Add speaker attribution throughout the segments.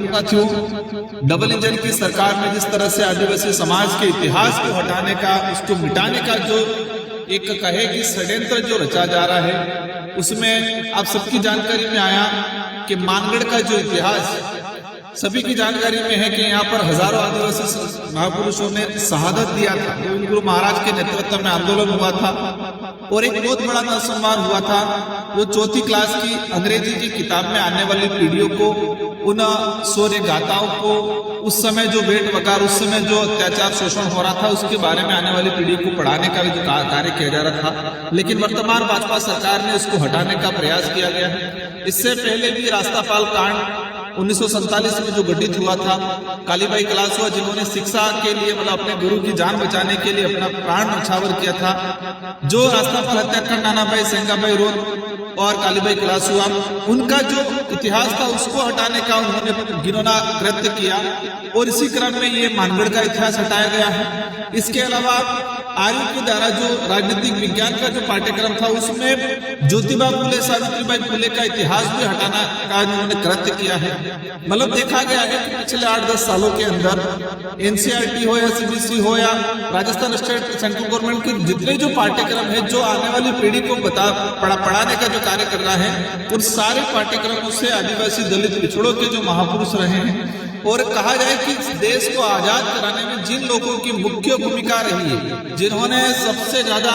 Speaker 1: साथियों, double engine की सरकार ने जिस तरह से आदिवासी समाज के इतिहास को हटाने का, उसको मिटाने का जो एक कहे कि षड्यंत्र जो रचा जा रहा है, उसमें आप सबकी जानकारी में आया कि मानगढ़ का जो इतिहास सभी की जानकारी में है कि यहाँ पर हजारों आदिवासी महापुरुषों ने शहादत दिया था। गोविंद गुरु महाराज के नेतृत्व में आंदोलन हुआ था और एक बहुत बड़ा नरसंहार हुआ था। वो चौथी क्लास की अंग्रेजी की किताब में आने वाली पीढ़ियों को, उन शौर्य गाथाओं को, उस समय जो भेंट वकार, उस समय जो अत्याचार शोषण हो रहा था, उसके बारे में आने वाली पीढ़ी को पढ़ाने का भी कार्य किया जा रहा था। लेकिन वर्तमान भाजपा सरकार ने उसको हटाने का प्रयास किया गया है। इससे पहले भी रास्तापाल कांड 1947 में जो गठित हुआ था, कालीबाई कलासुआ जिन्होंने शिक्षा के लिए मतलब अपने गुरु की जान बचाने के लिए अपना प्राण न्यौछावर किया था, जो रास्तापाल हत्याकांड नानाभाई सेंगाबाई रोड और कालीबाई कलासुआ, उनका जो इतिहास था उसको हटाने का उन्होंने घिनौना कृत्य किया और इसी क्रम में ये मानगढ़ का इतिहास हटाया गया है। इसके अलावा आर्य के द्वारा जो राजनीतिक विज्ञान का जो पाठ्यक्रम था, उसमें ज्योतिबा फुले, सावित्रीबाई फुले का इतिहास भी हटाना का उन्होंने कृत्य किया है। मतलब देखा गया है कि पिछले 8-10 सालों के अंदर एनसीईआरटी हो या सीबीएसई हो या राजस्थान स्टेट सेंट्रल गवर्नमेंट के जितने जो पाठ्यक्रम है, जो आने वाली पीढ़ी को पढ़ाने का जो कार्य कर रहा है, उन सारे पाठ्यक्रमों से आदिवासी दलित पिछड़ों के जो महापुरुष रहे हैं, और कहा जाए कि इस देश को आजाद कराने में जिन लोगों की मुख्य भूमिका रही है, जिन्होंने सबसे ज्यादा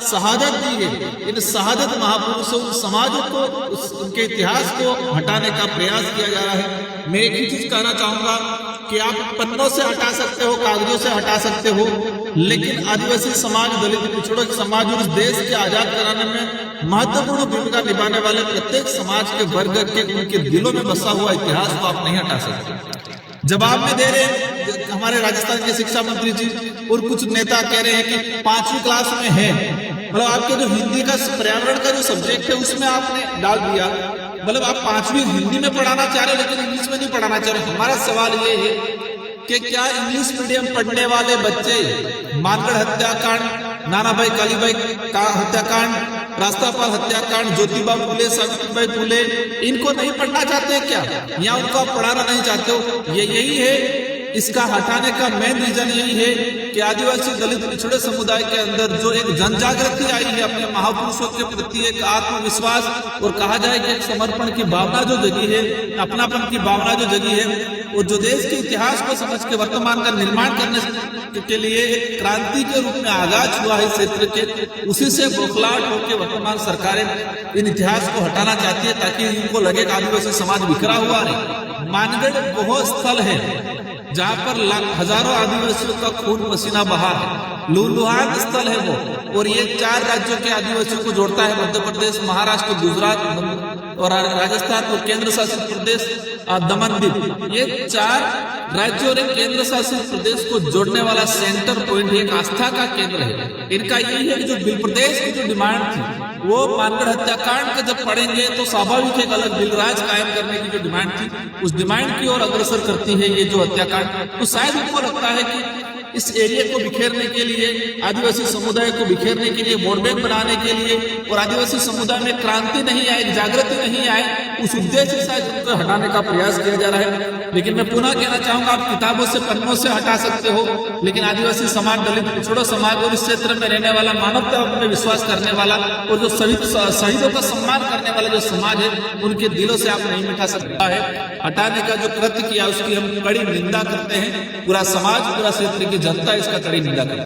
Speaker 1: शहादत दी है, इन शहादत महापुरुषों समाजों को, उनके इतिहास को हटाने का प्रयास किया जा रहा है। मैं एक ही चीज कहना चाहूंगा कि आप पन्नों से हटा सकते हो, कागजों से हटा सकते हो, लेकिन आदिवासी समाज, दलित पिछड़ों के समाज और इस देश के आजाद कराने में महत्वपूर्ण भूमिका निभाने वाले प्रत्येक समाज के वर्ग के, उनके दिलों में बसा हुआ इतिहास को आप नहीं हटा सकते। जवाब में दे रहे हमारे राजस्थान के शिक्षा मंत्री जी और कुछ नेता कह रहे हैं कि 5वीं क्लास में है, मतलब आपके जो हिंदी का पर्यावरण का जो सब्जेक्ट है उसमें आपने डाल दिया, मतलब आप 5वीं हिंदी में पढ़ाना चाह रहे लेकिन इंग्लिश में नहीं पढ़ाना चाह रहे। हमारा सवाल ये है कि क्या इंग्लिश मीडियम पढ़ने वाले बच्चे मानगढ़ हत्याकांड, नानाभाई कालीबाई का हत्याकांड, रास्तापाल हत्याकांड, ज्योतिबा फुले, सावित्रीबाई फुले, इनको नहीं पढ़ना चाहते क्या, या उनको आप पढ़ाना नहीं चाहते हो? ये यही है, इसका हटाने का मेन रीजन यही है कि आदिवासी दलित पिछड़े समुदाय के अंदर जो एक जनजागृति आई है, अपने महापुरुषों के प्रति एक आत्मविश्वास और कहा जाए कि एक समर्पण की भावना जो जगी है, अपनापन की भावना जो जगी है, और जो देश के इतिहास को समझ के वर्तमान का निर्माण करने के लिए एक क्रांति के रूप में आगाज हुआ है इस क्षेत्र के, उसी से बौखलाहट होकर वर्तमान सरकारें इन इतिहास को हटाना चाहती है ताकि इनको लगे कि आदिवासी समाज बिखरा हुआ नहीं। मानगढ़ वह स्थल है जहाँ पर हजारों आदिवासियों का खून पसीना बहा है, लूलुहान स्थल है वो, और ये 4 राज्यों के आदिवासियों को जोड़ता है, मध्य प्रदेश, महाराष्ट्र, गुजरात और राजस्थान और केंद्र शासित प्रदेश दमन द्वीप। ये 4 राज्यों और केंद्र शासित प्रदेश को जोड़ने वाला सेंटर पॉइंट, एक आस्था का केंद्र है। इनका यही है कि जो बिल प्रदेश की जो डिमांड थी, वो मानगढ़ हत्याकांड के जब पढ़ेंगे तो स्वाभाविक एक अलग बिलराज कायम करने की जो डिमांड थी, उस डिमांड की ओर अग्रसर करती है ये जो हत्याकांड। तो शायद उनको लगता है कि इस एरिया को बिखेरने के लिए, आदिवासी समुदाय को बिखेरने के लिए, वोट बैंक बनाने के लिए और आदिवासी समुदाय में क्रांति नहीं आए, जागृति नहीं आए, उस उद्देश्य से उनको हटाने का प्रयास किया जा रहा है। लेकिन मैं पुनः कहना चाहूंगा, आप किताबों से, पन्नों से हटा सकते हो, लेकिन आदिवासी समाज, दलित पिछड़ों समाज और इस क्षेत्र में रहने वाला, मानवता में विश्वास करने वाला और जो शहीदों का सम्मान करने वाला जो समाज है, उनके दिलों से आप नहीं मिटा सकता है। हटाने का जो कृत्य किया उसकी हम कड़ी निंदा करते हैं। पूरा समाज, पूरा क्षेत्र की जनता इसका कड़ी निंदा करती है।